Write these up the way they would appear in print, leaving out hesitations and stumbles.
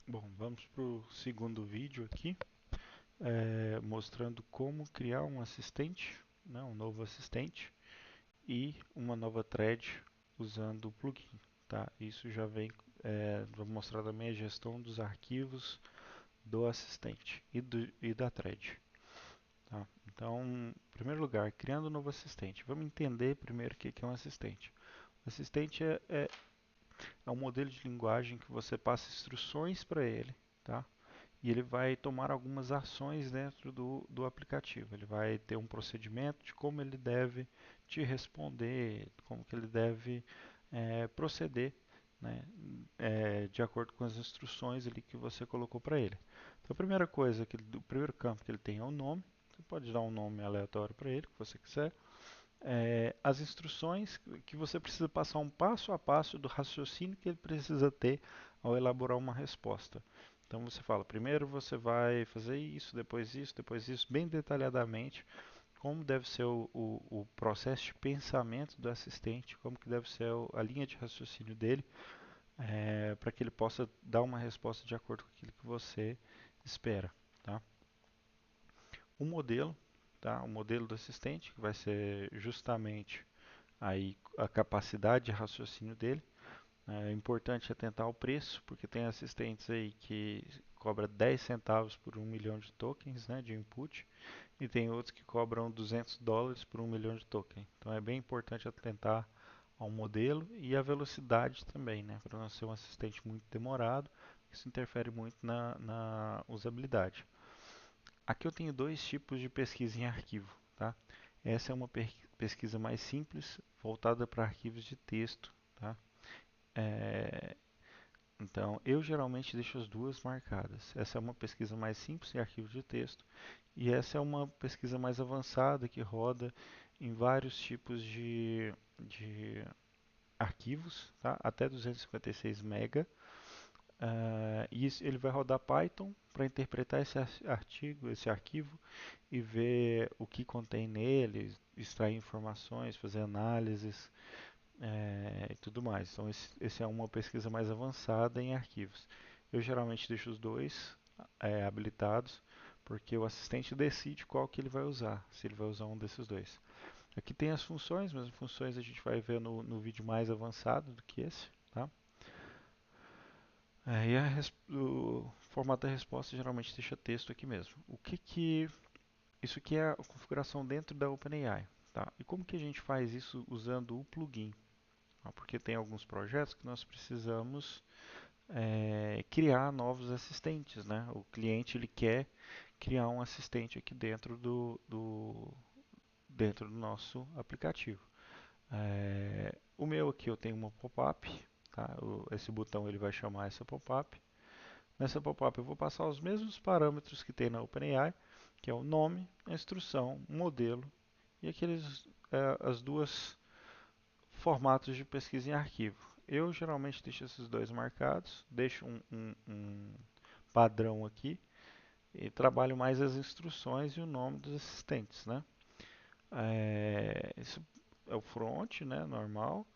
Bom, vamos para o segundo vídeo aqui, mostrando como criar um assistente, né, um novo assistente e uma nova thread usando o plugin. Tá? Isso já vem, vou mostrar também a gestão dos arquivos do assistente e da thread. Tá? Então, em primeiro lugar, criando um novo assistente, vamos entender primeiro o que é um assistente. O assistente é um modelo de linguagem que você passa instruções para ele, tá? E ele vai tomar algumas ações dentro do aplicativo. Ele vai ter um procedimento de como ele deve te responder, como que ele deve proceder, né, de acordo com as instruções ali que você colocou para ele. Então, a primeira coisa, o primeiro campo que ele tem é o nome. Você pode dar um nome aleatório para ele, que você quiser. As instruções que você precisa passar um passo a passo do raciocínio que ele precisa ter ao elaborar uma resposta. Então você fala, primeiro você vai fazer isso, depois isso, bem detalhadamente, como deve ser o processo de pensamento do assistente, como que deve ser a linha de raciocínio dele, para que ele possa dar uma resposta de acordo com aquilo que você espera. Tá? O modelo, tá? O modelo do assistente, que vai ser justamente aí a capacidade de raciocínio dele. É importante atentar ao preço, porque tem assistentes aí que cobra 10 centavos por 1 milhão de tokens, né, de input, e tem outros que cobram US$ 200 por 1 milhão de tokens. Então é bem importante atentar ao modelo e à velocidade também, né, para não ser um assistente muito demorado, isso interfere muito na usabilidade. Aqui eu tenho dois tipos de pesquisa em arquivo, tá? Essa é uma pesquisa mais simples, voltada para arquivos de texto, tá? É, então, eu geralmente deixo as duas marcadas. Essa é uma pesquisa mais simples em arquivo de texto e essa é uma pesquisa mais avançada que roda em vários tipos de arquivos, tá? Até 256 MB. E ele vai rodar Python para interpretar esse arquivo e ver o que contém nele, extrair informações, fazer análises, e tudo mais. Então, esse é uma pesquisa mais avançada em arquivos. Eu geralmente deixo os dois habilitados, porque o assistente decide qual que ele vai usar, se ele vai usar um desses dois. Aqui tem as funções, mas as funções a gente vai ver no vídeo mais avançado do que esse, tá? O formato da resposta geralmente deixa texto aqui mesmo. Isso aqui é a configuração dentro da OpenAI, tá? E como que a gente faz isso usando o plugin? Porque tem alguns projetos que nós precisamos criar novos assistentes, né? O cliente ele quer criar um assistente aqui dentro do nosso aplicativo. O meu aqui eu tenho uma pop-up, tá? Esse botão ele vai chamar essa pop-up. Nessa pop-up eu vou passar os mesmos parâmetros que tem na OpenAI, que é o nome, a instrução, o modelo e as duas formatos de pesquisa em arquivo. Eu geralmente deixo esses dois marcados, deixo um padrão aqui e trabalho mais as instruções e o nome dos assistentes, né? Isso é o front, né, normal.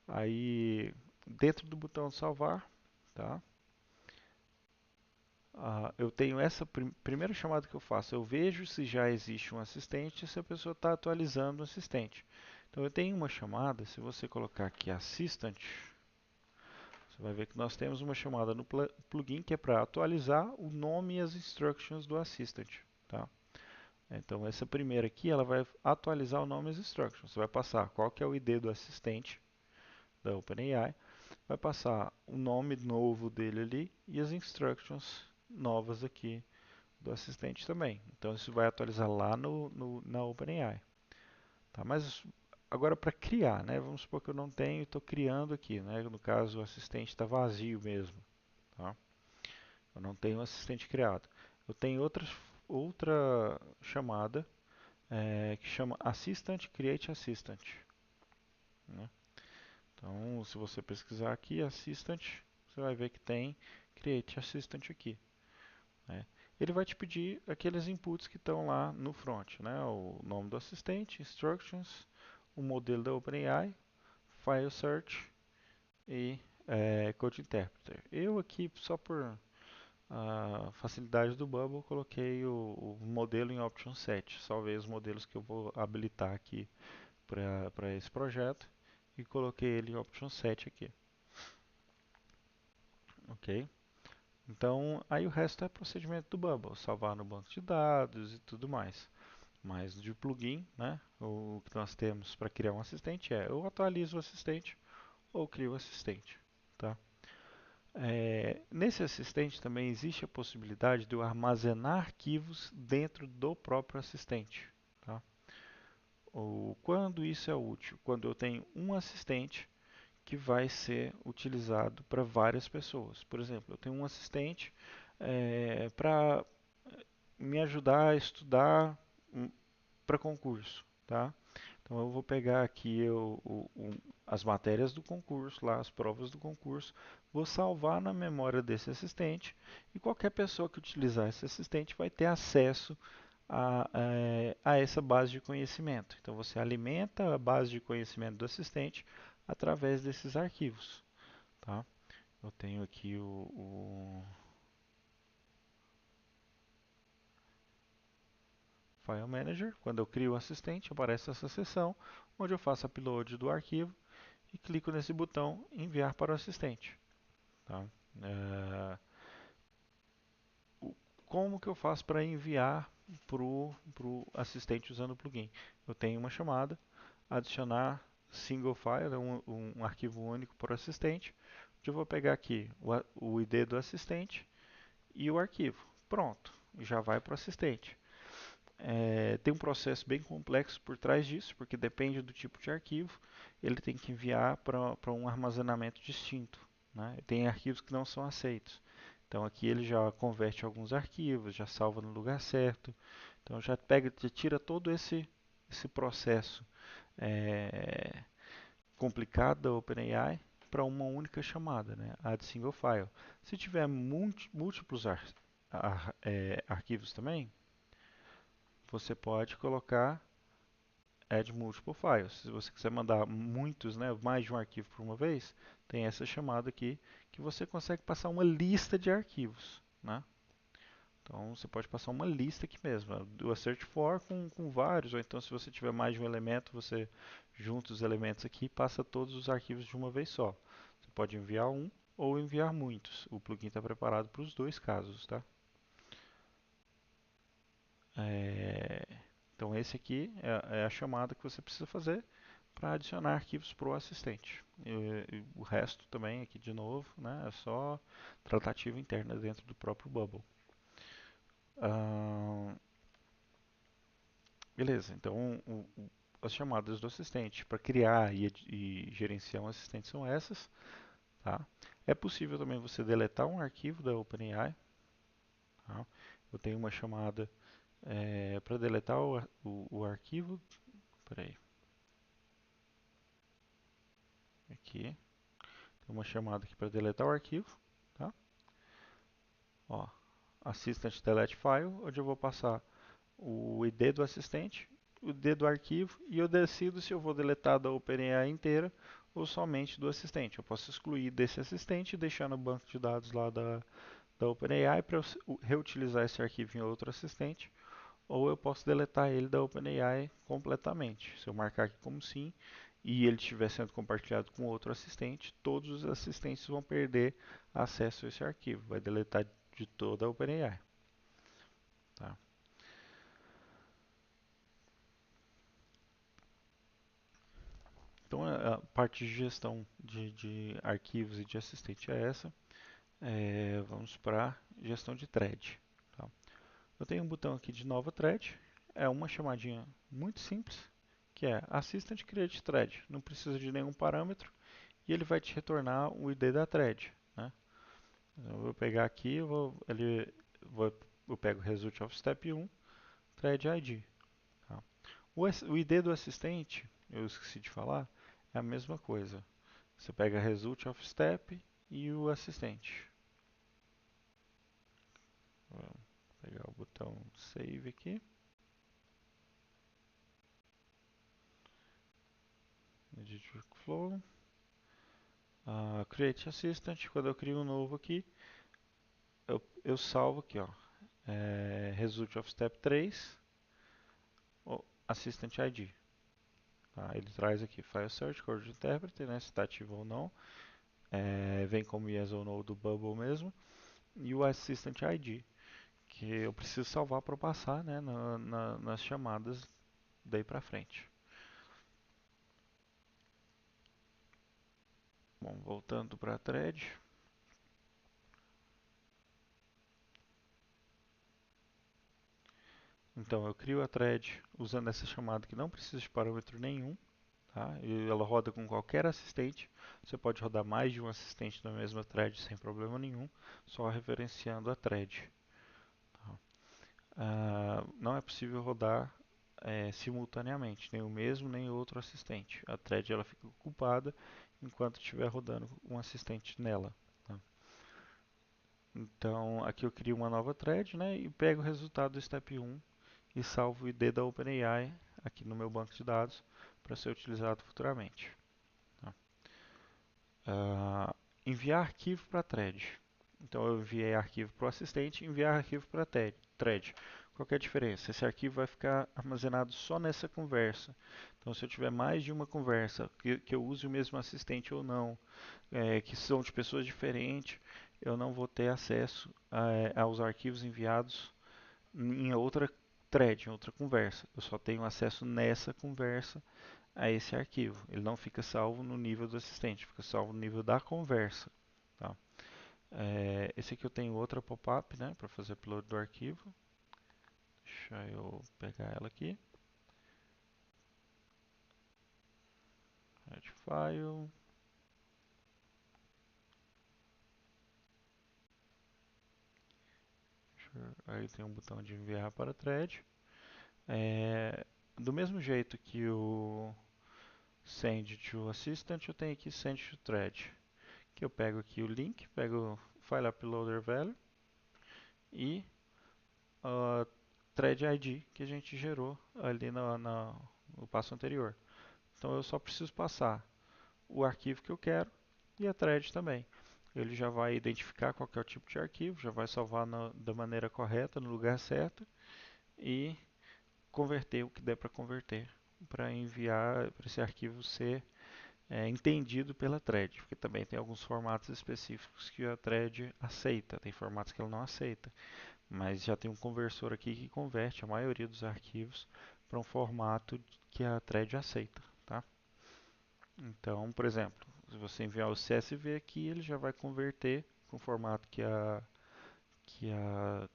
Aí dentro do botão de salvar, tá? Eu tenho essa primeira chamada que eu faço. Eu vejo se já existe um assistente e se a pessoa está atualizando o assistente. Então eu tenho uma chamada, se você colocar aqui assistant, você vai ver que nós temos uma chamada no plugin que é para atualizar o nome e as instructions do assistant, tá? Então essa primeira aqui, ela vai atualizar o nome e as instructions. Você vai passar qual que é o ID do assistente da OpenAI, vai passar o nome novo dele ali e as instructions novas aqui do assistente também. Então isso vai atualizar lá na OpenAI. Tá? Mas agora para criar, né? Vamos supor que eu não tenho e estou criando aqui, né? No caso o assistente está vazio mesmo. Tá? Eu não tenho um assistente criado. Eu tenho outra chamada que chama Assistant Create Assistant. Né? Então, se você pesquisar aqui Assistant, você vai ver que tem Create Assistant aqui. Né? Ele vai te pedir aqueles inputs que estão lá no front, né? O nome do assistente, instructions, o modelo da OpenAI, file search e code interpreter. Eu aqui, só por a facilidade do Bubble, coloquei o modelo em Option Set. Salvei os modelos que eu vou habilitar aqui para esse projeto e coloquei ele em Option Set aqui, ok? Então, aí o resto é procedimento do Bubble, salvar no banco de dados e tudo mais. Mas de plugin, né, o que nós temos para criar um assistente é eu atualizo o assistente ou crio o assistente, tá? Nesse assistente também existe a possibilidade de eu armazenar arquivos dentro do próprio assistente, tá? Quando isso é útil? Quando eu tenho um assistente que vai ser utilizado para várias pessoas. Por exemplo, eu tenho um assistente para me ajudar a estudar para concurso, tá? Então eu vou pegar aqui as matérias do concurso, lá as provas do concurso, vou salvar na memória desse assistente e qualquer pessoa que utilizar esse assistente vai ter acesso a essa base de conhecimento. Então você alimenta a base de conhecimento do assistente através desses arquivos, tá? Eu tenho aqui o File Manager. Quando eu crio o assistente, aparece essa seção onde eu faço upload do arquivo e clico nesse botão enviar para o assistente. Tá? É, como que eu faço para enviar para o assistente usando o plugin? Eu tenho uma chamada, adicionar single file, um arquivo único para o assistente, onde eu vou pegar aqui o ID do assistente e o arquivo. Pronto, já vai para o assistente. Tem um processo bem complexo por trás disso, porque depende do tipo de arquivo, ele tem que enviar para um armazenamento distinto, né? Tem arquivos que não são aceitos. Então aqui ele já converte alguns arquivos, já salva no lugar certo. Então já pega, já tira todo esse processo é, complicado da OpenAI para uma única chamada, né? Add single file. Se tiver múltiplos arquivos também, você pode colocar add multiple files. Se você quiser mandar muitos, né, mais de um arquivo por uma vez, tem essa chamada aqui que você consegue passar uma lista de arquivos, né? Então você pode passar uma lista aqui mesmo, do search for com vários, ou então se você tiver mais de um elemento, você junta os elementos aqui e passa todos os arquivos de uma vez só. Você pode enviar um ou enviar muitos. O plugin está preparado para os dois casos, tá? É, Então esse aqui é a chamada que você precisa fazer para adicionar arquivos para o assistente. E o resto também aqui de novo, né, é só tratativa interna dentro do próprio Bubble. Ah, beleza, então as chamadas do assistente para criar e gerenciar um assistente são essas. Tá? É possível também você deletar um arquivo da OpenAI. Tá? Eu tenho uma chamada para deletar o arquivo. Peraí, aqui. Tem uma chamada aqui para deletar o arquivo. Tá? Ó, Assistant Delete File, onde eu vou passar o ID do assistente, o ID do arquivo e eu decido se eu vou deletar da OpenAI inteira ou somente do assistente. Eu posso excluir desse assistente e deixar no banco de dados lá da OpenAI para eu reutilizar esse arquivo em outro assistente, ou eu posso deletar ele da OpenAI completamente. Se eu marcar aqui como sim e ele estiver sendo compartilhado com outro assistente, todos os assistentes vão perder acesso a esse arquivo. Vai deletar de toda a OpenAI. Tá? Então a parte de gestão de arquivos e de assistente é essa. Vamos para gestão de thread. Tá? Eu tenho um botão aqui de nova thread. É uma chamadinha muito simples, que é Assistant Create Thread. Não precisa de nenhum parâmetro e ele vai te retornar o ID da thread. Né? Eu vou pegar aqui, eu pego o Result of Step 1, Thread ID. Tá? O ID do assistente, eu esqueci de falar, é a mesma coisa. Você pega Result of Step e o assistente. Vou pegar o botão Save aqui. Edit Workflow. Create Assistant. Quando eu crio um novo aqui, eu salvo aqui, ó, result of step 3, o assistant ID. Tá? Ele traz aqui file search, code interpreter, né, se está ativo ou não, vem como yes ou no do bubble mesmo, e o assistant ID, que eu preciso salvar para passar, né, nas chamadas daí para frente. Bom, voltando para a thread. Então eu crio a thread usando essa chamada que não precisa de parâmetro nenhum, tá? E ela roda com qualquer assistente. Você pode rodar mais de um assistente na mesma thread sem problema nenhum, só referenciando a thread. Tá? Não é possível rodar simultaneamente, nem o mesmo nem o outro assistente. A thread ela fica ocupada enquanto estiver rodando um assistente nela. Tá? Então aqui eu crio uma nova thread, né, e pego o resultado do step 1 e salvo o ID da OpenAI aqui no meu banco de dados para ser utilizado futuramente. Tá? Enviar arquivo para thread. Então eu enviei arquivo para o assistente, enviar arquivo para thread. Qual que é a diferença? Esse arquivo vai ficar armazenado só nessa conversa. Então se eu tiver mais de uma conversa, que eu use o mesmo assistente ou não, que são de pessoas diferentes, eu não vou ter acesso aos arquivos enviados em outra thread, em outra conversa. Eu só tenho acesso nessa conversa a esse arquivo. Ele não fica salvo no nível do assistente, fica salvo no nível da conversa. Tá? Esse aqui eu tenho outra pop-up, né, para fazer upload do arquivo. Deixa eu pegar ela aqui. Add file. Aí tem um botão de enviar para thread. Do mesmo jeito que o send to assistant, eu tenho aqui send to thread. Que eu pego aqui o link, pego o file uploader value e a thread ID que a gente gerou ali no passo anterior. Então eu só preciso passar o arquivo que eu quero e a thread também. Ele já vai identificar qual é o tipo de arquivo, já vai salvar da maneira correta, no lugar certo e converter o que der para converter para enviar para esse arquivo ser entendido pela thread, porque também tem alguns formatos específicos que a thread aceita, tem formatos que ela não aceita, mas já tem um conversor aqui que converte a maioria dos arquivos para um formato que a thread aceita, tá? Então, por exemplo, se você enviar o CSV aqui, ele já vai converter para um formato que a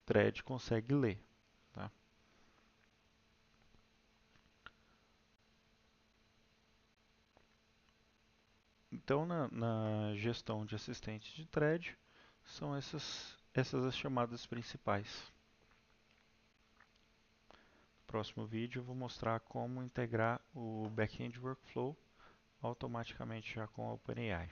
thread consegue ler, tá? Então, na gestão de assistentes de thread, são essas as chamadas principais. No próximo vídeo, eu vou mostrar como integrar o backend workflow automaticamente já com a OpenAI.